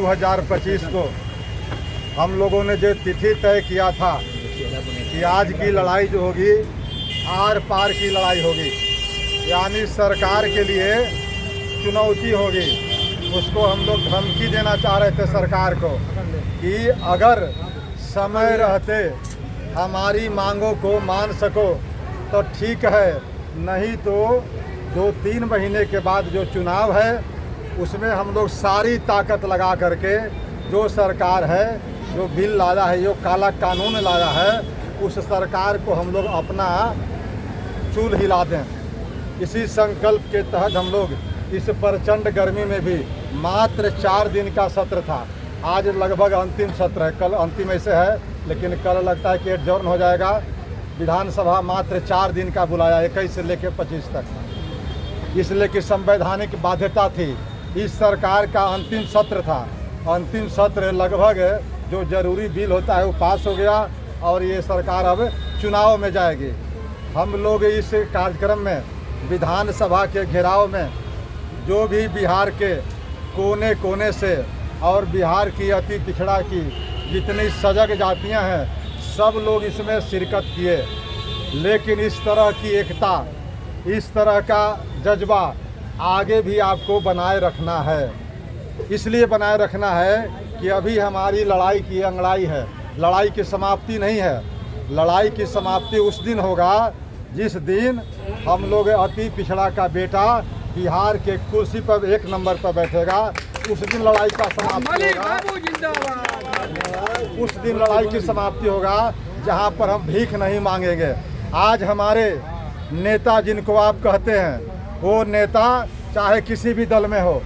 2025 को हम लोगों ने जो तिथि तय किया था कि आज की लड़ाई जो होगी आर पार की लड़ाई होगी, यानी सरकार के लिए चुनौती होगी। उसको हम लोग धमकी देना चाह रहे थे सरकार को कि अगर समय रहते हमारी मांगों को मान सको तो ठीक है, नहीं तो 2-3 महीने के बाद जो चुनाव है उसमें हम लोग सारी ताकत लगा करके जो सरकार है, जो बिल लाया है, जो काला कानून लाया है, उस सरकार को हम लोग अपना चूल हिला दें। इसी संकल्प के तहत हम लोग इस प्रचंड गर्मी में भी मात्र 4 दिन का सत्र था। आज लगभग अंतिम सत्र है, कल अंतिम ऐसे है, लेकिन कल लगता है कि एडजॉर्न हो जाएगा। विधानसभा मात्र 4 दिन का बुलाया, 21 से लेकर 25 तक, इसलिए कि संवैधानिक बाध्यता थी। इस सरकार का अंतिम सत्र था। अंतिम सत्र लगभग जो जरूरी बिल होता है वो पास हो गया और ये सरकार अब चुनाव में जाएगी। हम लोग इस कार्यक्रम में विधानसभा के घेराव में जो भी बिहार के कोने कोने से और बिहार की अति पिछड़ा की जितनी सजग जातियां हैं, सब लोग इसमें शिरकत किए। लेकिन इस तरह की एकता, इस तरह का जज्बा आगे भी आपको बनाए रखना है। इसलिए बनाए रखना है कि अभी हमारी लड़ाई की अंगड़ाई है, लड़ाई की समाप्ति नहीं है। लड़ाई की समाप्ति उस दिन होगा जिस दिन हम लोग अति पिछड़ा का बेटा बिहार के कुर्सी पर 1 नंबर पर बैठेगा। उस दिन लड़ाई का समाप्ति होगा। उस दिन लड़ाई की समाप्ति होगा जहां पर हम भीख नहीं मांगेंगे। आज हमारे नेता जिनको आप कहते हैं, वो नेता चाहे किसी भी दल में हो,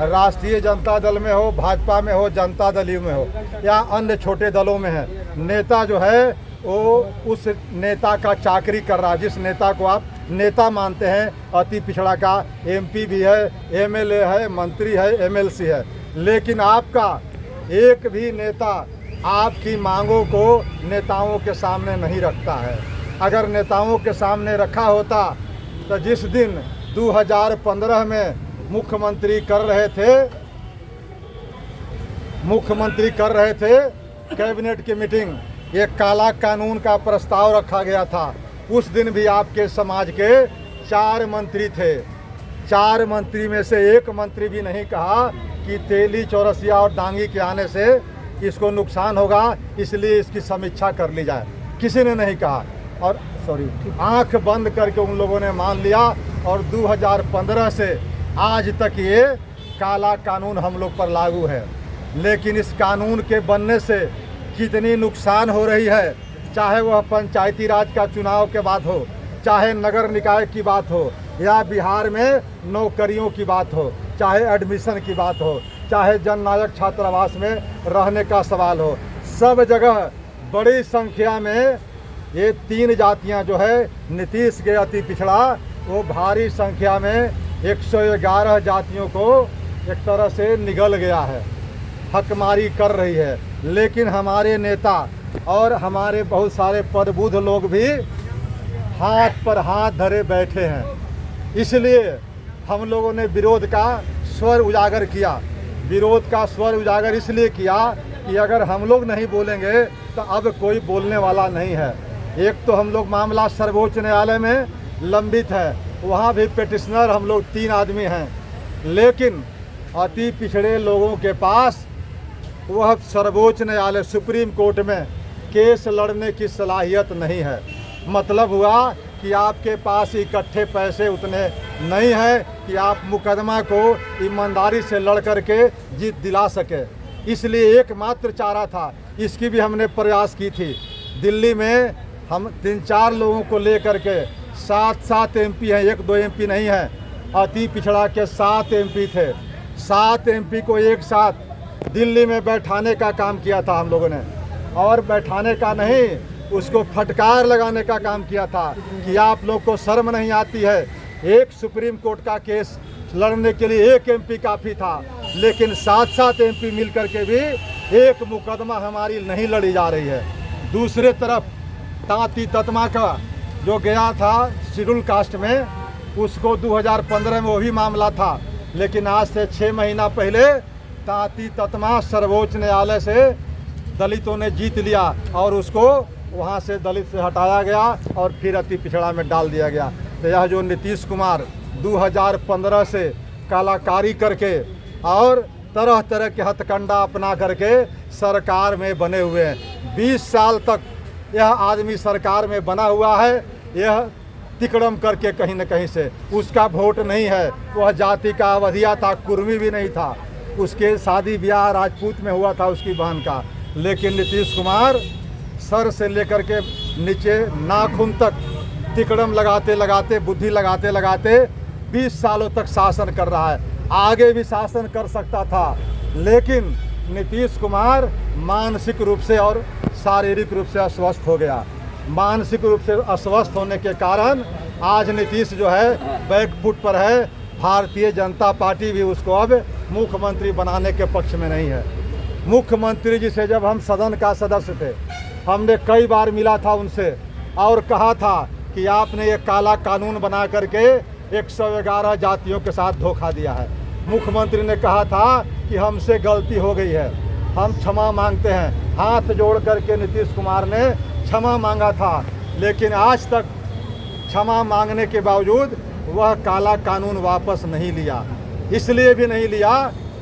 राष्ट्रीय जनता दल में हो, भाजपा में हो, जनता दल में हो या अन्य छोटे दलों में है, नेता जो है वो उस नेता का चाकरी कर रहा है। जिस नेता को आप नेता मानते हैं, अति पिछड़ा का एमपी भी है, एमएलए है, मंत्री है, एमएलसी है, लेकिन आपका एक भी नेता आपकी मांगों को नेताओं के सामने नहीं रखता है। अगर नेताओं के सामने रखा होता तो जिस दिन 2015 में मुख्यमंत्री कर रहे थे कैबिनेट की मीटिंग, एक काला कानून का प्रस्ताव रखा गया था। उस दिन भी आपके समाज के 4 मंत्री थे। 4 मंत्री में से एक मंत्री भी नहीं कहा कि तेली, चौरसिया और डांगी के आने से इसको नुकसान होगा, इसलिए इसकी समीक्षा कर ली जाए। किसी ने नहीं कहा और आंख बंद करके उन लोगों ने मान लिया और 2015 से आज तक ये काला कानून हम लोग पर लागू है। लेकिन इस कानून के बनने से कितनी नुकसान हो रही है, चाहे वह पंचायती राज का चुनाव के बाद हो, चाहे नगर निकाय की बात हो, या बिहार में नौकरियों की बात हो, चाहे एडमिशन की बात हो, चाहे जननायक छात्रावास में रहने का सवाल हो, सब जगह बड़ी संख्या में ये 3 जातियां जो है, नीतीश के अति पिछड़ा, वो भारी संख्या में 111 जातियों को एक तरह से निगल गया है, हकमारी कर रही है। लेकिन हमारे नेता और हमारे बहुत सारे प्रबुद्ध लोग भी हाथ पर हाथ धरे बैठे हैं। इसलिए हम लोगों ने विरोध का स्वर उजागर किया। विरोध का स्वर उजागर इसलिए किया कि अगर हम लोग नहीं बोलेंगे तो अब कोई बोलने वाला नहीं है। एक तो हम लोग मामला सर्वोच्च न्यायालय में लंबित है, वहाँ भी पिटिशनर हम लोग 3 आदमी हैं, लेकिन अति पिछड़े लोगों के पास वह सर्वोच्च न्यायालय सुप्रीम कोर्ट में केस लड़ने की सलाहियत नहीं है। मतलब हुआ कि आपके पास इकट्ठे पैसे उतने नहीं है कि आप मुकदमा को ईमानदारी से लड़ करके जीत दिला सके। इसलिए एकमात्र चारा था, इसकी भी हमने प्रयास की थी। दिल्ली में हम 3-4 लोगों को लेकर के 7 एमपी हैं, 1-2 एमपी नहीं है, अति पिछड़ा के 7 एमपी थे। 7 एमपी को एक साथ दिल्ली में बैठाने का काम किया था हम लोगों ने, और बैठाने का नहीं, उसको फटकार लगाने का काम किया था कि आप लोग को शर्म नहीं आती है। एक सुप्रीम कोर्ट का केस लड़ने के लिए 1 एमपी काफ़ी था, लेकिन 7 एमपी मिल करके भी एक मुकदमा हमारी नहीं लड़ी जा रही है। दूसरे तरफ तांती ततमा का जो गया था शेड्यूल कास्ट में, उसको 2015 में वही मामला था, लेकिन आज से 6 महीना पहले ताती ततमा सर्वोच्च न्यायालय से दलितों ने जीत लिया और उसको वहाँ से दलित से हटाया गया और फिर अति पिछड़ा में डाल दिया गया। तो यह जो नीतीश कुमार 2015 से कलाकारी करके और तरह तरह के हथकंडा अपना करके सरकार में बने हुए हैं, 20 साल तक यह आदमी सरकार में बना हुआ है। यह तिकड़म करके कहीं न कहीं से उसका वोट नहीं है, वह जाति का अवधिया था, कुर्मी भी नहीं था, उसके शादी ब्याह राजपूत में हुआ था उसकी बहन का। लेकिन नीतीश कुमार सर से लेकर के नीचे नाखून तक तिकड़म लगाते लगाते, बुद्धि लगाते लगाते 20 सालों तक शासन कर रहा है। आगे भी शासन कर सकता था, लेकिन नीतीश कुमार मानसिक रूप से और शारीरिक रूप से अस्वस्थ हो गया। मानसिक रूप से अस्वस्थ होने के कारण आज नीतीश जो है बैकफुट पर है। भारतीय जनता पार्टी भी उसको अब मुख्यमंत्री बनाने के पक्ष में नहीं है। मुख्यमंत्री जी से जब हम सदन का सदस्य थे, हमने कई बार मिला था उनसे और कहा था कि आपने ये काला कानून बना करके 111 जातियों के साथ धोखा दिया है। मुख्यमंत्री ने कहा था कि हमसे गलती हो गई है, हम क्षमा मांगते हैं। हाथ जोड़ करके नीतीश कुमार ने क्षमा मांगा था, लेकिन आज तक क्षमा मांगने के बावजूद वह काला कानून वापस नहीं लिया। इसलिए भी नहीं लिया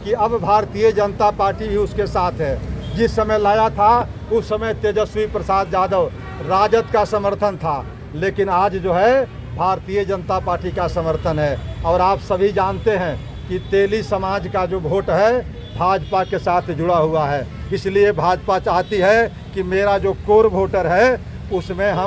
कि अब भारतीय जनता पार्टी भी उसके साथ है। जिस समय लाया था उस समय तेजस्वी प्रसाद यादव राजद का समर्थन था, लेकिन आज जो है भारतीय जनता पार्टी का समर्थन है। और आप सभी जानते हैं कि तेली समाज का जो वोट है भाजपा के साथ जुड़ा हुआ है। इसलिए भाजपा चाहती है कि मेरा जो कोर वोटर है उसमें हम